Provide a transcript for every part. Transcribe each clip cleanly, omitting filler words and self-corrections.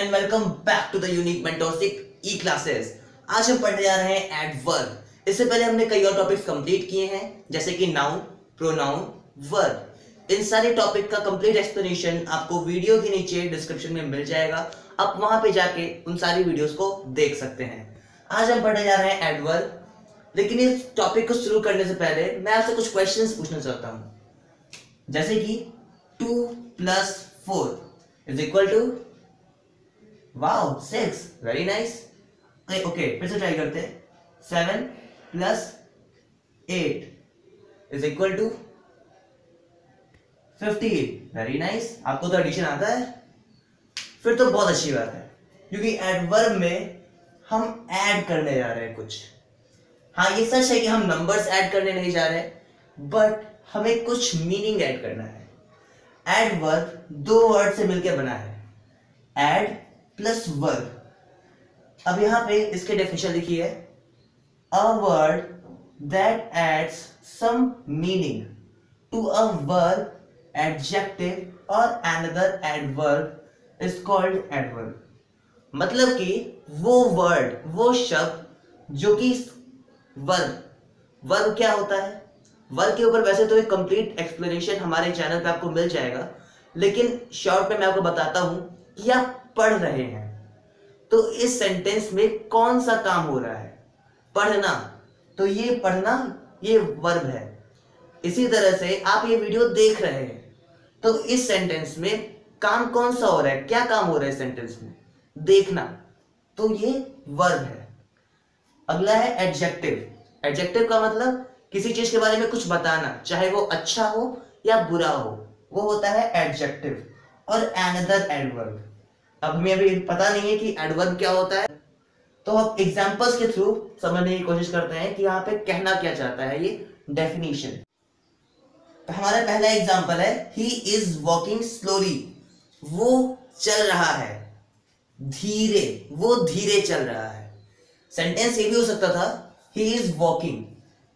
And welcome back to the unique mentorship e classes. आज हम पढ़ने जा रहे हैं एडवर्ब। इससे पहले हमने कई और टॉपिक्स कंप्लीट किए हैं जैसे कि नाउन, प्रोनाउन, वर्ब। इन सारे टॉपिक का कंप्लीट एक्सप्लेनेशन आपको वीडियो के नीचे डिस्क्रिप्शन में मिल जाएगा। आप वहां पे जाके उन सारी वीडियोस को देख सकते हैं। आज हम पढ़ने जा रहे हैं एडवर्ब, लेकिन इस टॉपिक को शुरू करने से पहले मैं आपसे कुछ क्वेश्चंस पूछना चाहता हूं, जैसे कि 2 + 4 = वाओ 6। Very nice. ओके, फिर से ट्राई करते हैं। 7 + 8 = 15। Very nice. आपको तो एडिशन आता है, फिर तो बहुत अच्छी बात है, क्योंकि एडवर्ब में हम ऐड करने जा रहे हैं कुछ। हाँ, ये सच है कि हम नंबर्स ऐड करने नहीं जा रहे, बट हमें कुछ मीनिंग ऐड करना है। एडवर्ब 2 वर्ड से मिलकर बना है, एड प्लस वर्ब। अब यहां पे इसके डेफिनेशन लिखी है, a word that adds some meaning to a verb, adjective और another adverb is called adverb. मतलब कि वो वर्ड, वो शब्द जो कि वर्ब क्या होता है, वर्ब के ऊपर वैसे तो एक कंप्लीट एक्सप्लेनेशन हमारे चैनल पे आपको मिल जाएगा, लेकिन शॉर्ट में मैं आपको बताता हूं कि आप पढ़ रहे हैं तो इस सेंटेंस में कौन सा काम हो रहा है, पढ़ना। तो ये पढ़ना ये वर्ब है। इसी तरह से आप ये वीडियो देख रहे हैं तो इस सेंटेंस में काम कौन सा हो रहा है, क्या काम हो रहा है इस सेंटेंस में, देखना, तो ये वर्ब है। अगला है एडजेक्टिव। एडजेक्टिव का मतलब किसी चीज के बारे में कुछ बताना, चाहे वो अच्छा हो या बुरा हो, वो होता है एडजेक्टिव। और अनदर एडवर्ब, अब हमें अभी पता नहीं है कि एडवर्ब क्या होता है, तो हम एग्जांपल्स के थ्रू समझने की कोशिश करते हैं कि यहाँ पे कहना क्या चाहता है ये डेफिनेशन। तो हमारा पहला एग्जांपल है, ही इज वॉकिंग स्लोली। वो चल रहा है धीरे, वो धीरे चल रहा है। सेंटेंस ये भी हो सकता था, ही इज वॉकिंग।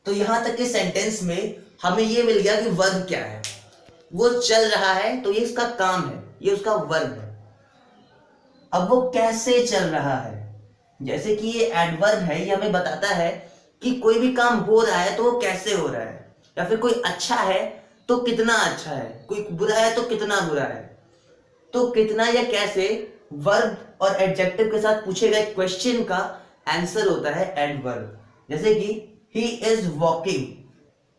तो यहां तक के सेंटेंस में हमें ये मिल गया कि वर्ब क्या है। वो चल रहा है तो ये उसका काम है, ये उसका वर्ब है। अब वो कैसे चल रहा है, जैसे कि ये एडवर्ब है, ये हमें बताता है कि कोई भी काम हो रहा है तो वो कैसे हो रहा है, या फिर कोई अच्छा है तो कितना अच्छा है, कोई बुरा है तो कितना बुरा है। तो कितना या कैसे वर्ब और एडजेक्टिव के साथ पूछे गए क्वेश्चन का आंसर होता है एडवर्ब। जैसे कि ही इज वॉकिंग,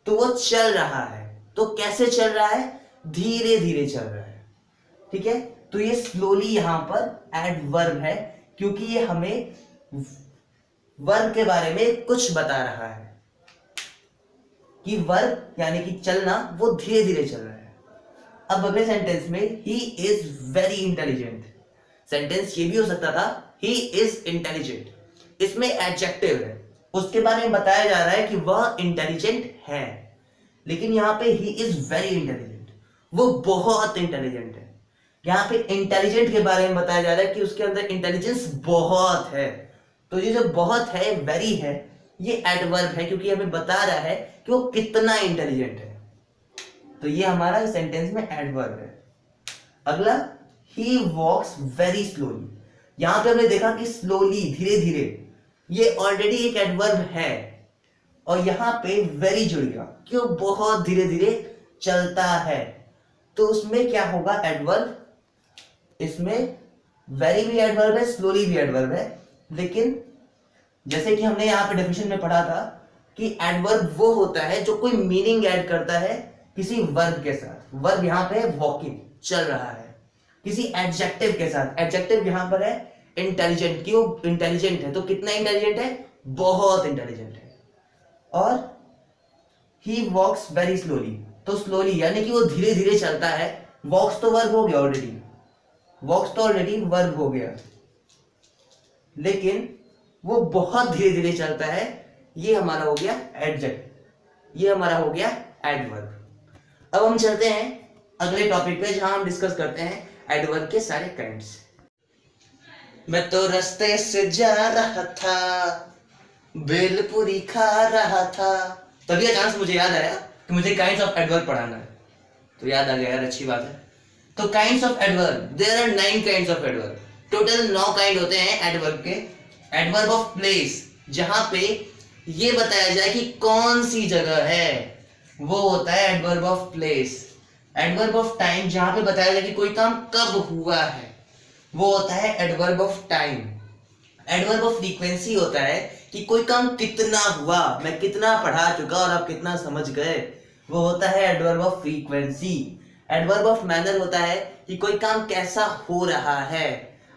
तो वो चल रहा है, तो कैसे चल रहा है, धीरे धीरे चल रहा है। ठीक है, तो ये स्लोली यहां पर एडवर्ब है, क्योंकि ये हमें वर्ब के बारे में कुछ बता रहा है कि वर्ब यानी कि चलना वो धीरे धीरे चल रहा है। अब अगले सेंटेंस में he is very intelligent. Sentence ये भी हो सकता था, ही इज इंटेलिजेंट। इसमें एडजेक्टिव है, उसके बारे में बताया जा रहा है कि वह इंटेलिजेंट है, लेकिन यहां पे ही इज वेरी इंटेलिजेंट, वो बहुत इंटेलिजेंट है। यहाँ पे इंटेलिजेंट के बारे में बताया जा रहा है कि उसके अंदर इंटेलिजेंस बहुत है। तो ये जो बहुत है, वेरी है, ये एडवर्ब है, क्योंकि हमें बता रहा है कि वो कितना इंटेलिजेंट है। तो ये हमारा इस सेंटेंस में एडवर्ब है। अगला, ही वॉक्स वेरी स्लोली। यहां पे हमने देखा कि स्लोली, धीरे धीरे, ये ऑलरेडी एक एडवर्ब है, और यहां पे वेरी जुड़ गया कि वो बहुत धीरे धीरे चलता है। तो उसमें क्या होगा, एडवर्ब। इसमें वेरी भी एडवर्ब है, स्लोली भी एडवर्ब है, लेकिन जैसे कि हमने यहाँ पे डेफिनेशन में पढ़ा था कि एडवर्ब वो होता है जो कोई मीनिंग ऐड करता है किसी वर्ब के साथ। वर्ब यहाँ पे है वॉकिंग, चल रहा है, किसी एडजेक्टिव के साथ। एडजेक्टिव यहाँ पर है इंटेलिजेंट, कि वो इंटेलिजेंट है, तो कितना इंटेलिजेंट है, बहुत इंटेलिजेंट है। और ही वॉक्स वेरी स्लोली, तो स्लोली यानी कि वो धीरे धीरे चलता है। वॉक्स तो वर्ब हो गया ऑलरेडी, वॉक्स तो ऑलरेडी वर्ब हो गया, लेकिन वो बहुत धीरे धीरे चलता है, ये हमारा हो गया एडजेक्टिव, ये हमारा हो गया एडवर्ब। अब हम चलते हैं अगले टॉपिक पे, जहां हम डिस्कस करते हैं एडवर्ब के सारे काइंड्स। मैं तो रास्ते से जा रहा था, भेलपुरी खा रहा था, तभी अचानक मुझे याद आया कि मुझे काइंड्स ऑफ एडवर्ब पढ़ाना है, तो याद आ गया यार, अच्छी बात है। तो kinds of adverb, there are 9 kinds of adverb. Total 9 kind होते हैं एडवर्ब के। एडवर्ब ऑफ प्लेस, जहां पे ये बताया जाए कि कौन सी जगह है, वो होता है adverb of place. Adverb of time, जहां पे बताया जाए कि कोई काम कब हुआ है, वो होता है adverb of time. Adverb of frequency होता है कि कोई काम कितना हुआ, मैं कितना पढ़ा चुका और आप कितना समझ गए, वो होता है adverb of frequency. Adverb of manner होता है कि कोई काम कैसा हो रहा है,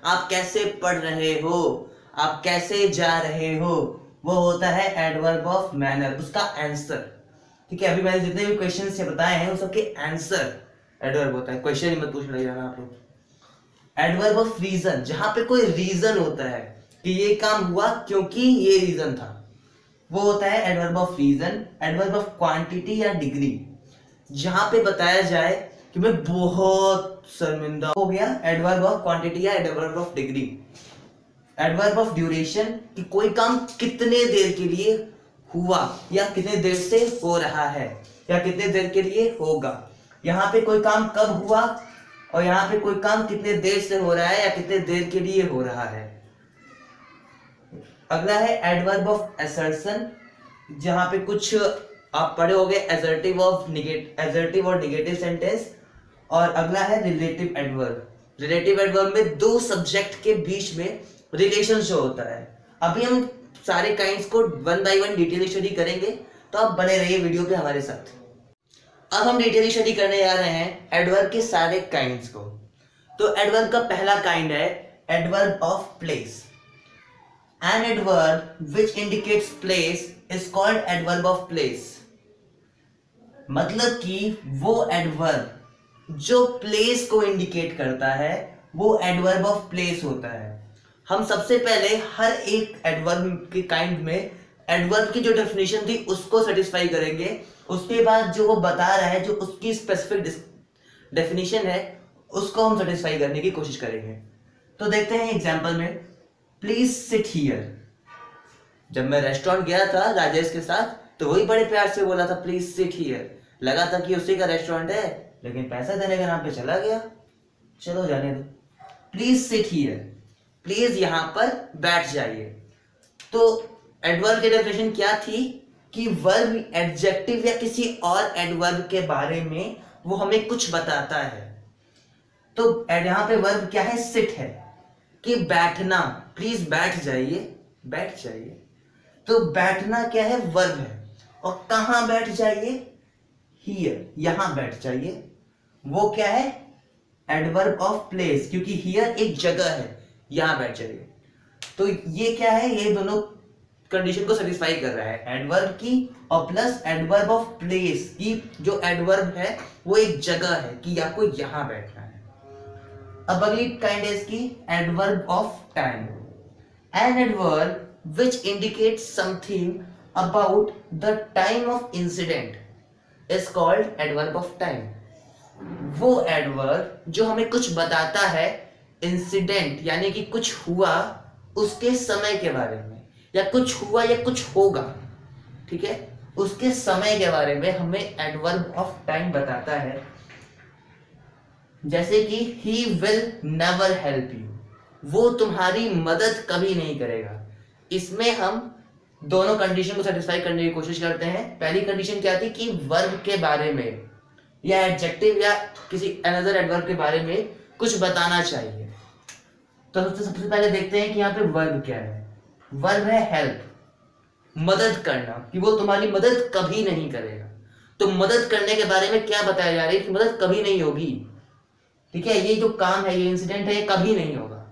आप कैसे पढ़ रहे हो, आप कैसे जा रहे हो, वो होता है एडवर्ब ऑफ मैनर, उसका आंसर। ठीक है, अभी मैंने जितने भी क्वेश्चन से बताए हैं उन सबके आंसर एडवर्ब होता है, क्वेश्चन ही मत पूछ रहे जाना आप लोग। एडवर्ब ऑफ रीजन, जहां पे कोई रीजन होता है कि ये काम हुआ क्योंकि ये रीजन था, वो होता है adverb of reason. Adverb of quantity या डिग्री, जहां पे बताया जाए कि मैं बहुत शर्मिंदा हो गया, एडवर्ब ऑफ क्वांटिटी या adverb of degree. Adverb of duration, कि कोई काम कितने देर के लिए हुआ या कितने देर से हो रहा है या कितने देर के लिए होगा। यहाँ पे कोई काम कब हुआ और यहाँ पे कोई काम कितने देर से हो रहा है या कितने देर के लिए हो रहा है। अगला है एडवर्ब ऑफ असर्शन, जहां पे कुछ आप पढ़े होंगे एसर्टिव और नेगेटिव सेंटेंस। और अगला है रिलेटिव एडवर्ब। रिलेटिव एडवर्ब में दो सब्जेक्ट के बीच में रिलेशन शो होता है। अभी हम सारे काइंड्स को one by one detail study करेंगे, तो आप बने रहिए वीडियो पे हमारे साथ। अब हम डिटेल स्टडी करने जा रहे हैं एडवर्ब के सारे काइंड्स को। तो एडवर्ब का पहला काइंड है adverb of place. An adverb which indicates place is called adverb of place। मतलब कि वो एडवर्ब जो प्लेस को इंडिकेट करता है वो एडवर्ब ऑफ प्लेस होता है। हम सबसे पहले हर एक एडवर्ब के काइंड में एडवर्ब की जो डेफिनेशन थी उसको सेटिस्फाई करेंगे, उसके बाद जो वो बता रहा है, जो उसकी स्पेसिफिक डेफिनेशन है, उसको हम सेटिस्फाई करने की कोशिश करेंगे। तो देखते हैं एग्जाम्पल में, प्लीज सिट हियर। जब मैं रेस्टोरेंट गया था राजेश के साथ, तो वही बड़े प्यार से बोला था प्लीज सिट हियर। लगा था कि उसी का रेस्टोरेंट है, लेकिन पैसा देने के नाम पे चला गया। चलो जाने दो। प्लीज सिट हियर, प्लीज यहां पर बैठ जाइए। तो एडवर्ब की डेफिनेशन क्या थी कि वर्ब एडजेक्टिव या किसी और एडवर्ब के बारे में वो हमें कुछ बताता है। तो यहां पे वर्ब क्या है, सिट है, कि बैठना, प्लीज बैठ जाइए, बैठ जाइए। तो बैठना क्या है, वर्ब है। और कहां बैठ जाइए, हियर, यहां बैठ जाइए। वो क्या है, एडवर्ब ऑफ प्लेस, क्योंकि हियर एक जगह है, यहां बैठ जाइए। तो ये क्या है, ये दोनों कंडीशन को सेटिस्फाई कर रहा है, एडवर्ब की और प्लस एडवर्ब ऑफ प्लेस की। जो एडवर्ब है वो एक जगह है कि आपको यहां बैठना है। अब अगली काइंड है इसकी adverb of time. An adverb which indicates something about the time of incident is called adverb of time। वो एडवर्ब जो हमें कुछ बताता है इंसिडेंट, यानी कि कुछ हुआ उसके समय के बारे में, या कुछ हुआ या कुछ होगा, ठीक है, उसके समय के बारे में हमें एडवर्ब ऑफ टाइम बताता है। जैसे कि he will never help you, वो तुम्हारी मदद कभी नहीं करेगा। इसमें हम दोनों कंडीशन को सेटिस्फाई करने की कोशिश करते हैं। पहली कंडीशन क्या थी कि वर्ब के बारे में या एडजेक्टिव या किसी अनदर एडवर्ब के बारे में कुछ बताना चाहिए। तो सबसे पहले देखते हैं कि यहाँ पे वर्ब क्या है। वर्ब है हेल्प, मदद करना, कि वो तुम्हारी मदद कभी नहीं करेगा। तो मदद करने के बारे में क्या बताया जा रहा है कि मदद कभी नहीं होगी, ठीक है। ये जो काम है, ये इंसिडेंट है, ये कभी नहीं होगा।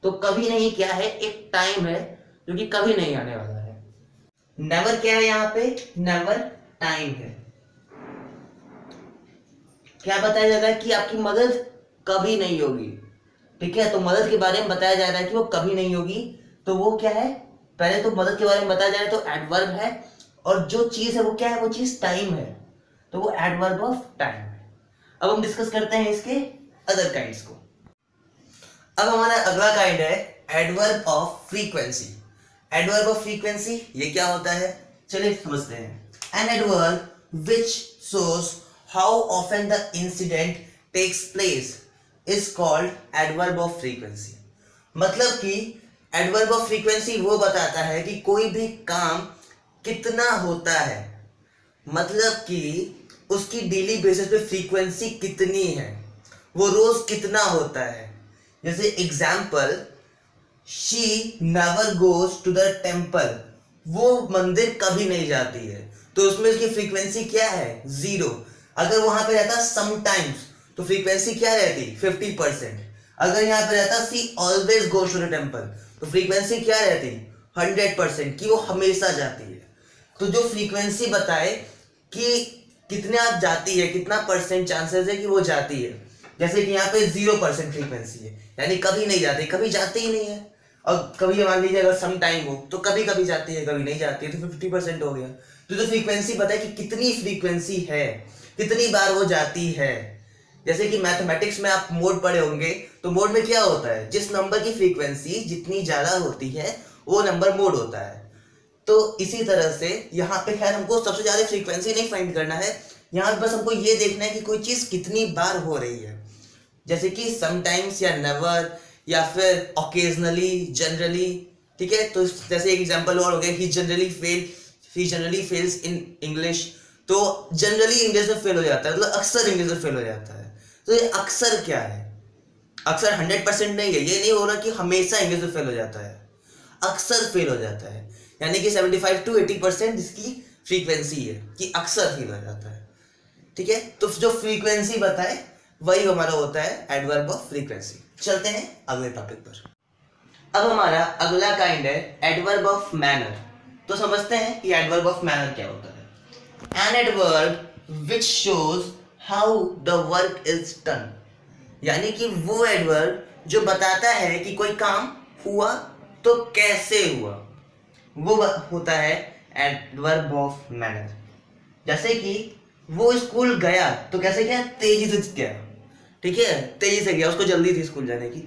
तो कभी नहीं क्या है, एक टाइम है जो कि कभी नहीं आने वाला है। नेवर क्या है, यहाँ पे नेवर टाइम है। क्या बताया जा रहा है कि आपकी मदद कभी नहीं होगी, ठीक है। तो मदद के बारे में बताया जा रहा है कि वो कभी नहीं होगी। तो वो क्या है, पहले तो मदद के बारे में बताया जा रहा है, तो एडवर्ब है, और जो चीज है वो क्या है, वो चीज टाइम है, तो वो एडवर्ब ऑफ टाइम है। अब हम डिस्कस करते हैं इसके अदर काइंड्स को। अब हमारा अगला काइंड है adverb of frequency. Adverb of frequency ये क्या होता है, चलिए समझते हैं। An adverb which shows how often the incident takes place is called adverb of frequency. मतलब कि एडवर्ब ऑफ फ्रीक्वेंसी वो बताता है कि कोई भी काम कितना होता है, मतलब कि उसकी डेली बेसिस पे फ्रीक्वेंसी कितनी है, वो रोज कितना होता है। जैसे example, she never goes to the temple, वो मंदिर कभी नहीं जाती है, तो उसमें उसकी फ्रीक्वेंसी क्या है, 0। अगर वहां पे रहता समटाइम्स तो फ्रीक्वेंसी क्या रहती, 50%। अगर यहाँ पे रहता सी always goes to the temple तो फ्रीक्वेंसी क्या रहती, 100% कि वो हमेशा जाती है। तो जो फ्रीक्वेंसी बताए कि कितने आप जाती है, कितना परसेंट चांसेस है कि वो जाती है। जैसे कि यहाँ पे 0% फ्रीक्वेंसी है, यानी कभी नहीं जाती, कभी जाती ही नहीं है। और कभी मान लीजिए अगर सम टाइम हो तो कभी कभी जाती है, कभी नहीं जाती है, तो 50% हो गया। तो जो फ्रीक्वेंसी बताए कि कितनी फ्रीक्वेंसी है, कितनी बार वो जाती है। जैसे कि मैथमेटिक्स में आप मोड पढ़े होंगे, तो मोड में क्या होता है, जिस नंबर की फ्रीक्वेंसी जितनी ज्यादा होती है वो नंबर मोड होता है। तो इसी तरह से यहाँ पे खैर हमको सबसे ज्यादा फ्रीक्वेंसी नहीं फाइंड करना है, यहाँ पे बस हमको ये देखना है कि कोई चीज कितनी बार हो रही है। जैसे कि समटाइम्स या नेवर या फिर ओकेजनली, जनरली, ठीक है। तो जैसे एक एग्जांपल और हो गया, ही जनरली फेल्स इन इंग्लिश, तो जनरली इंग्लिश में फेल हो जाता है, मतलब अक्सर इंग्लिश में फेल हो जाता है। तो ये अक्सर क्या है, अक्सर 100% नहीं है, ये नहीं हो रहा कि हमेशा इंग्लिश में फेल हो जाता है, अक्सर फेल हो जाता है, यानी कि 75 to 80% इसकी फ्रीक्वेंसी है कि अक्सर फेल हो जाता है, ठीक है। तो जो फ्रीक्वेंसी बताए वही हमारा होता है एडवर्ब ऑफ फ्रीक्वेंसी। चलते हैं अगले टॉपिक पर। अब हमारा अगला काइंड है एडवर्ब ऑफ मैनर। तो समझते हैं कि एडवर्ब ऑफ मैनर क्या होता है। N adverb which shows how the work is done, यानी कि वो एडवर्ब जो बताता है कि कोई काम हुआ तो कैसे हुआ, वो होता है एडवर्ब ऑफ मैनर। जैसे कि वो स्कूल गया तो कैसे गया, तेजी से गया, ठीक है, तेजी से गया, उसको जल्दी थी स्कूल जाने की,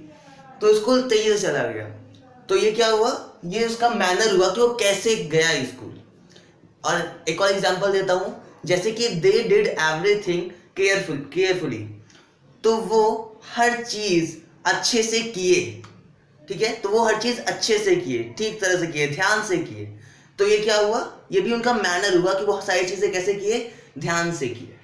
तो स्कूल तेजी से चला गया। तो ये क्या हुआ, ये उसका मैनर हुआ कि वो कैसे गया स्कूल। और एक और एग्जांपल देता हूं, जैसे कि दे डिड एवरीथिंग केयरफुली, तो वो हर चीज अच्छे से किए, ठीक है, तो वो हर चीज अच्छे से किए, ठीक तरह से किए, ध्यान से किए। तो ये क्या हुआ, ये भी उनका मैनर हुआ कि वो सारी चीजें कैसे किए, ध्यान से किए।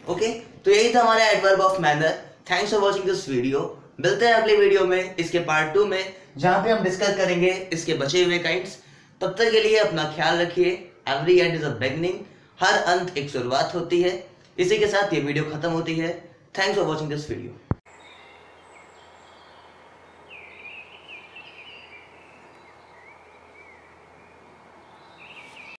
ओके, तो यही था हमारा adverb of manner. Thanks for watching this video. मिलते हैं अगले वीडियो में, इसके पार्ट 2 में, जहां पे हम डिस्कस करेंगे इसके बचे हुए काइंड्स। तब तक के लिए अपना ख्याल रखिए। Every end is a beginning, हर अंत एक शुरुआत होती है। इसी के साथ ये वीडियो खत्म होती है। Thanks for watching this video.